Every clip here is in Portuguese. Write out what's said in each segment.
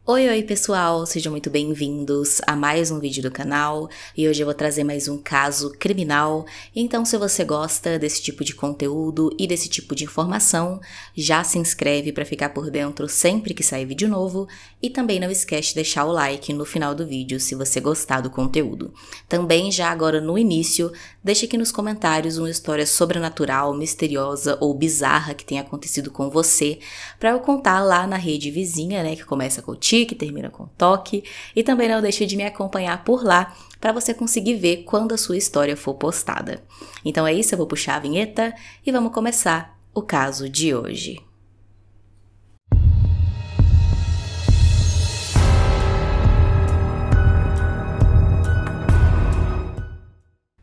Oi pessoal, sejam muito bem-vindos a mais um vídeo do canal e hoje eu vou trazer mais um caso criminal. Então se você gosta desse tipo de conteúdo e desse tipo de informação, já se inscreve para ficar por dentro sempre que sair vídeo novo e também não esquece de deixar o like no final do vídeo se você gostar do conteúdo. Também já agora no início, deixe aqui nos comentários uma história sobrenatural, misteriosa ou bizarra que tenha acontecido com você para eu contar lá na rede vizinha, né, que começa com o que termina com toque, e também não deixe de me acompanhar por lá para você conseguir ver quando a sua história for postada. Então é isso, eu vou puxar a vinheta e vamos começar o caso de hoje.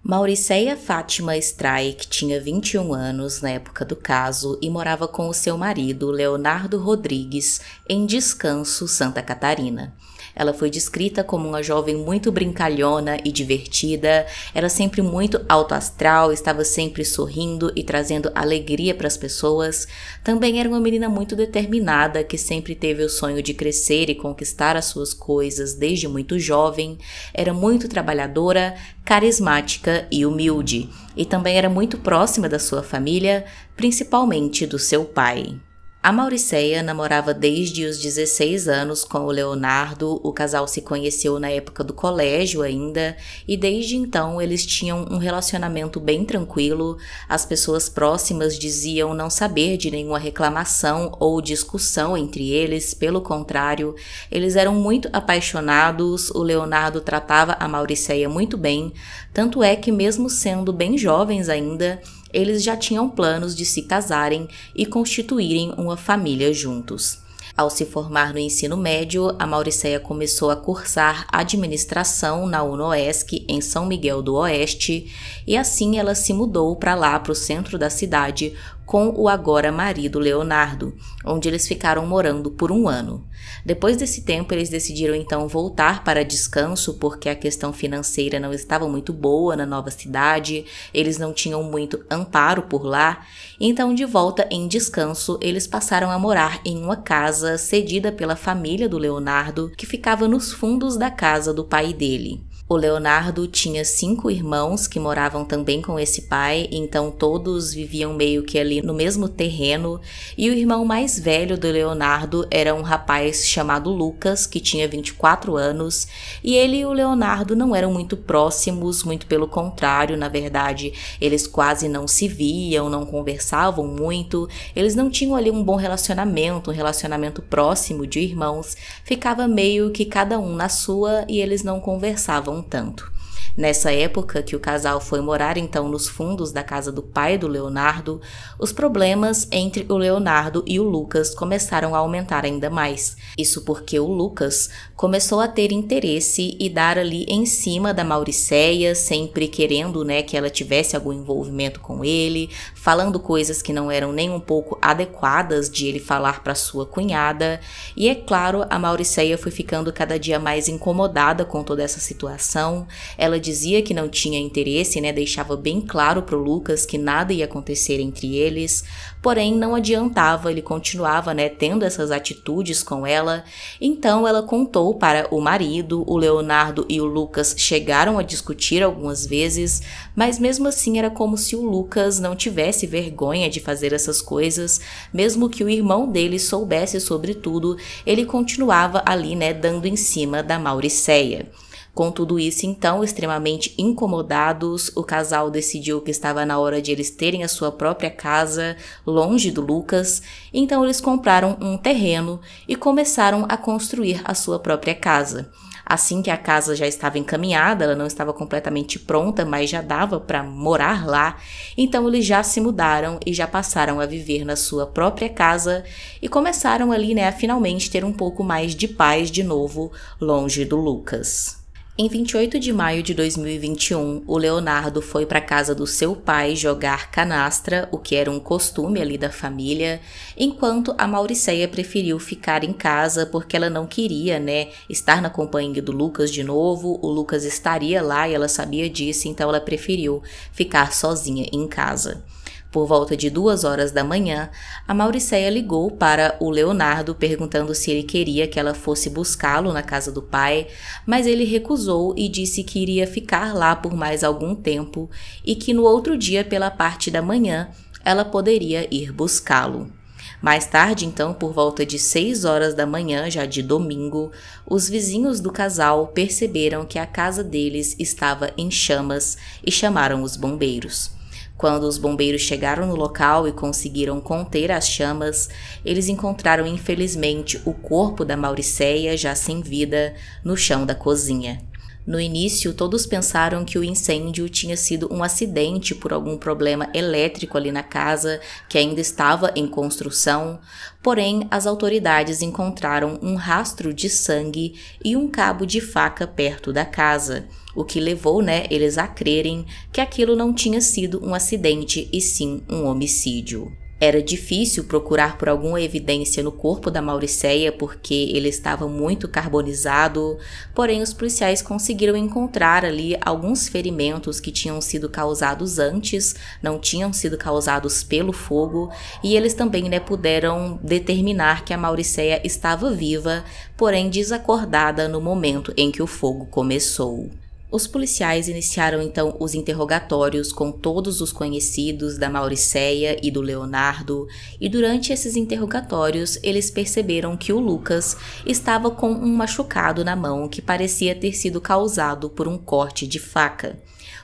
Mauriceia Fátima Strike tinha 21 anos na época do caso e morava com o seu marido, Leonardo Rodrigues, em Descanso, Santa Catarina. Ela foi descrita como uma jovem muito brincalhona e divertida, era sempre muito alto astral, estava sempre sorrindo e trazendo alegria para as pessoas. Também era uma menina muito determinada, que sempre teve o sonho de crescer e conquistar as suas coisas desde muito jovem. Era muito trabalhadora, carismática e humilde, e também era muito próxima da sua família, principalmente do seu pai. A Mauriceia namorava desde os 16 anos com o Leonardo, o casal se conheceu na época do colégio ainda, e desde então eles tinham um relacionamento bem tranquilo. As pessoas próximas diziam não saber de nenhuma reclamação ou discussão entre eles, pelo contrário, eles eram muito apaixonados, o Leonardo tratava a Mauriceia muito bem, tanto é que mesmo sendo bem jovens ainda, eles já tinham planos de se casarem e constituírem uma família juntos. Ao se formar no ensino médio, a Mauriceia começou a cursar administração na UNOESC em São Miguel do Oeste e assim ela se mudou para lá, para o centro da cidade, com o agora marido Leonardo, onde eles ficaram morando por um ano. Depois desse tempo, eles decidiram então voltar para Descanso, porque a questão financeira não estava muito boa na nova cidade, eles não tinham muito amparo por lá. Então, de volta em Descanso, eles passaram a morar em uma casa cedida pela família do Leonardo, que ficava nos fundos da casa do pai dele. O Leonardo tinha 5 irmãos que moravam também com esse pai, então todos viviam meio que ali no mesmo terreno, e o irmão mais velho do Leonardo era um rapaz chamado Lucas, que tinha 24 anos, e ele e o Leonardo não eram muito próximos, muito pelo contrário, na verdade, eles quase não se viam, não conversavam muito, eles não tinham ali um bom relacionamento, um relacionamento próximo de irmãos, ficava meio que cada um na sua e eles não conversavam tanto. Nessa época que o casal foi morar então nos fundos da casa do pai do Leonardo, os problemas entre o Leonardo e o Lucas começaram a aumentar ainda mais. Isso porque o Lucas começou a ter interesse e dar ali em cima da Mauriceia, sempre querendo, que ela tivesse algum envolvimento com ele, falando coisas que não eram nem um pouco adequadas de ele falar para sua cunhada. E é claro, a Mauriceia foi ficando cada dia mais incomodada com toda essa situação. Ela dizia que não tinha interesse, deixava bem claro para o Lucas que nada ia acontecer entre eles, porém não adiantava, ele continuava, tendo essas atitudes com ela. Então ela contou para o marido, o Leonardo e o Lucas chegaram a discutir algumas vezes, mas mesmo assim era como se o Lucas não tivesse vergonha de fazer essas coisas, mesmo que o irmão dele soubesse sobre tudo, ele continuava ali, dando em cima da Mauriceia. Com tudo isso, então, extremamente incomodados, o casal decidiu que estava na hora de eles terem a sua própria casa, longe do Lucas. Então eles compraram um terreno e começaram a construir a sua própria casa. Assim que a casa já estava encaminhada, ela não estava completamente pronta, mas já dava para morar lá, então eles já se mudaram e já passaram a viver na sua própria casa e começaram ali, a finalmente ter um pouco mais de paz de novo, longe do Lucas. Em 28 de maio de 2021, o Leonardo foi para a casa do seu pai jogar canastra, o que era um costume ali da família, enquanto a Mauriceia preferiu ficar em casa porque ela não queria, estar na companhia do Lucas de novo. O Lucas estaria lá e ela sabia disso, então ela preferiu ficar sozinha em casa. Por volta de 2 horas da manhã, a Mauricéia ligou para o Leonardo perguntando se ele queria que ela fosse buscá-lo na casa do pai, mas ele recusou e disse que iria ficar lá por mais algum tempo e que no outro dia, pela parte da manhã, ela poderia ir buscá-lo. Mais tarde, então, por volta de 6 horas da manhã, já de domingo, os vizinhos do casal perceberam que a casa deles estava em chamas e chamaram os bombeiros. Quando os bombeiros chegaram no local e conseguiram conter as chamas, eles encontraram infelizmente o corpo da Mauricéia, já sem vida, no chão da cozinha. No início, todos pensaram que o incêndio tinha sido um acidente por algum problema elétrico ali na casa, que ainda estava em construção, porém as autoridades encontraram um rastro de sangue e um cabo de faca perto da casa, o que levou, eles a crerem que aquilo não tinha sido um acidente e sim um homicídio. Era difícil procurar por alguma evidência no corpo da Mauricéia porque ele estava muito carbonizado, porém os policiais conseguiram encontrar ali alguns ferimentos que tinham sido causados antes, não tinham sido causados pelo fogo, e eles também puderam determinar que a Mauricéia estava viva, porém desacordada no momento em que o fogo começou. Os policiais iniciaram então os interrogatórios com todos os conhecidos da Mauricéia e do Leonardo, e durante esses interrogatórios eles perceberam que o Lucas estava com um machucado na mão que parecia ter sido causado por um corte de faca.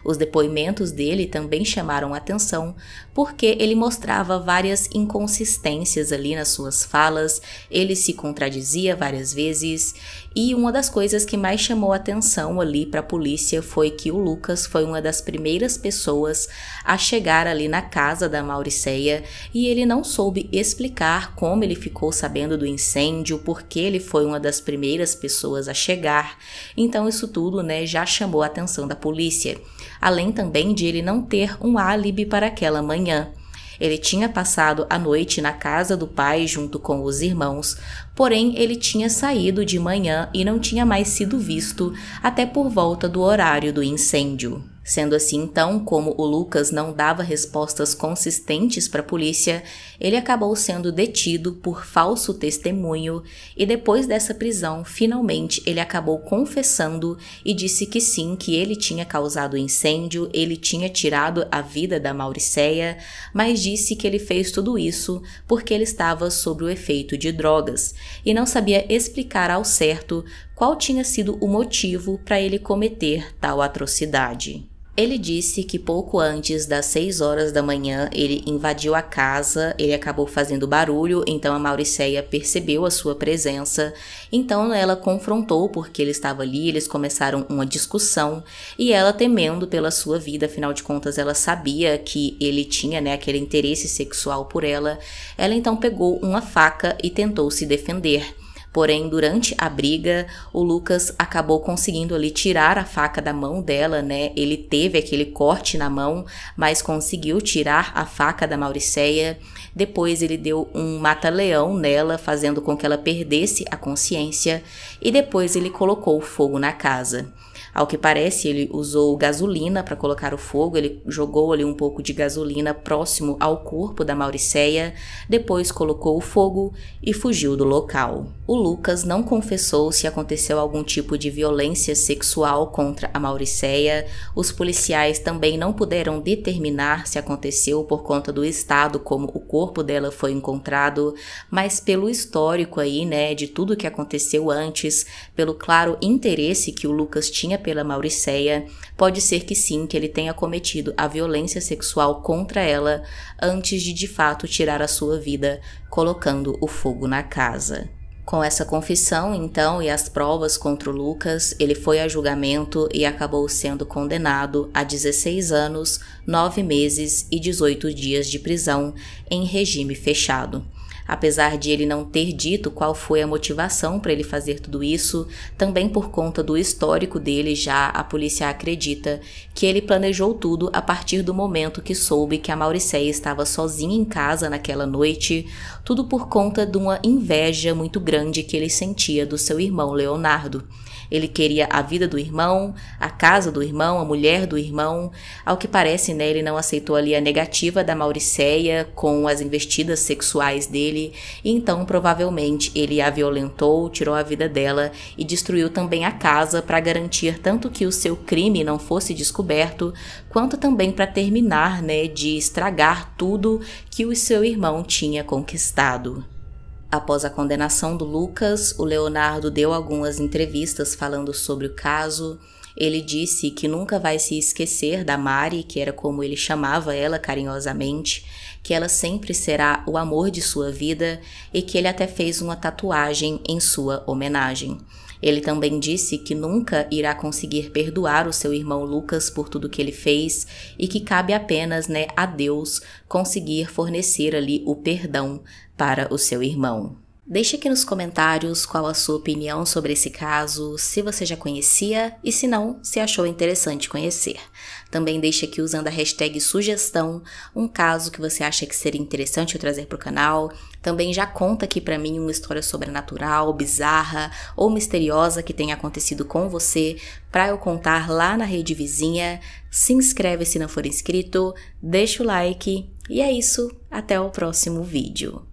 Os depoimentos dele também chamaram atenção porque ele mostrava várias inconsistências ali nas suas falas, ele se contradizia várias vezes, e uma das coisas que mais chamou atenção ali para a polícia foi que o Lucas foi uma das primeiras pessoas a chegar ali na casa da Mauricéia e ele não soube explicar como ele ficou sabendo do incêndio, porque ele foi uma das primeiras pessoas a chegar. Então isso tudo, já chamou a atenção da polícia. Além também de ele não ter um álibi para aquela manhã. Ele tinha passado a noite na casa do pai junto com os irmãos, porém ele tinha saído de manhã e não tinha mais sido visto até por volta do horário do incêndio. Sendo assim, então, como o Lucas não dava respostas consistentes para a polícia, ele acabou sendo detido por falso testemunho e depois dessa prisão, finalmente ele acabou confessando e disse que sim, que ele tinha causado o incêndio, ele tinha tirado a vida da Mauricéia, mas disse que ele fez tudo isso porque ele estava sob o efeito de drogas e não sabia explicar ao certo qual tinha sido o motivo para ele cometer tal atrocidade. Ele disse que pouco antes das 6 horas da manhã ele invadiu a casa, ele acabou fazendo barulho, então a Mauricéia percebeu a sua presença, então ela confrontou porque ele estava ali, eles começaram uma discussão e ela, temendo pela sua vida, afinal de contas ela sabia que ele tinha aquele interesse sexual por ela então pegou uma faca e tentou se defender. Porém, durante a briga, o Lucas acabou conseguindo ali tirar a faca da mão dela, Ele teve aquele corte na mão, mas conseguiu tirar a faca da Mauricéia. Depois ele deu um mata-leão nela, fazendo com que ela perdesse a consciência. E depois ele colocou fogo na casa. Ao que parece, ele usou gasolina para colocar o fogo, ele jogou ali um pouco de gasolina próximo ao corpo da Mauricéia, depois colocou o fogo e fugiu do local. O Lucas não confessou se aconteceu algum tipo de violência sexual contra a Mauricéia. Os policiais também não puderam determinar se aconteceu por conta do estado como o corpo dela foi encontrado, mas pelo histórico aí, de tudo que aconteceu antes, pelo claro interesse que o Lucas tinha pela Mauricéia, pode ser que sim, que ele tenha cometido a violência sexual contra ela antes de fato tirar a sua vida, colocando o fogo na casa. Com essa confissão, então, e as provas contra o Lucas, ele foi a julgamento e acabou sendo condenado a 16 anos, 9 meses e 18 dias de prisão em regime fechado. Apesar de ele não ter dito qual foi a motivação para ele fazer tudo isso, também por conta do histórico dele já, a polícia acredita que ele planejou tudo a partir do momento que soube que a Mauricéia estava sozinha em casa naquela noite, tudo por conta de uma inveja muito grande que ele sentia do seu irmão Leonardo. Ele queria a vida do irmão, a casa do irmão, a mulher do irmão. Ao que parece, né, ele não aceitou ali a negativa da Mauricéia com as investidas sexuais dele, e então provavelmente ele a violentou, tirou a vida dela e destruiu também a casa para garantir tanto que o seu crime não fosse descoberto, quanto também para terminar, né, de estragar tudo que o seu irmão tinha conquistado. Após a condenação do Lucas, o Leonardo deu algumas entrevistas falando sobre o caso. Ele disse que nunca vai se esquecer da Mari, que era como ele chamava ela carinhosamente, que ela sempre será o amor de sua vida e que ele até fez uma tatuagem em sua homenagem. Ele também disse que nunca irá conseguir perdoar o seu irmão Lucas por tudo que ele fez e que cabe apenas, né, a Deus conseguir fornecer ali o perdão para o seu irmão. Deixe aqui nos comentários qual a sua opinião sobre esse caso, se você já conhecia e se não, se achou interessante conhecer. Também deixe aqui usando a hashtag sugestão um caso que você acha que seria interessante eu trazer para o canal. Também já conta aqui para mim uma história sobrenatural, bizarra ou misteriosa que tenha acontecido com você para eu contar lá na rede vizinha. Se inscreve se não for inscrito, deixa o like e é isso, até o próximo vídeo.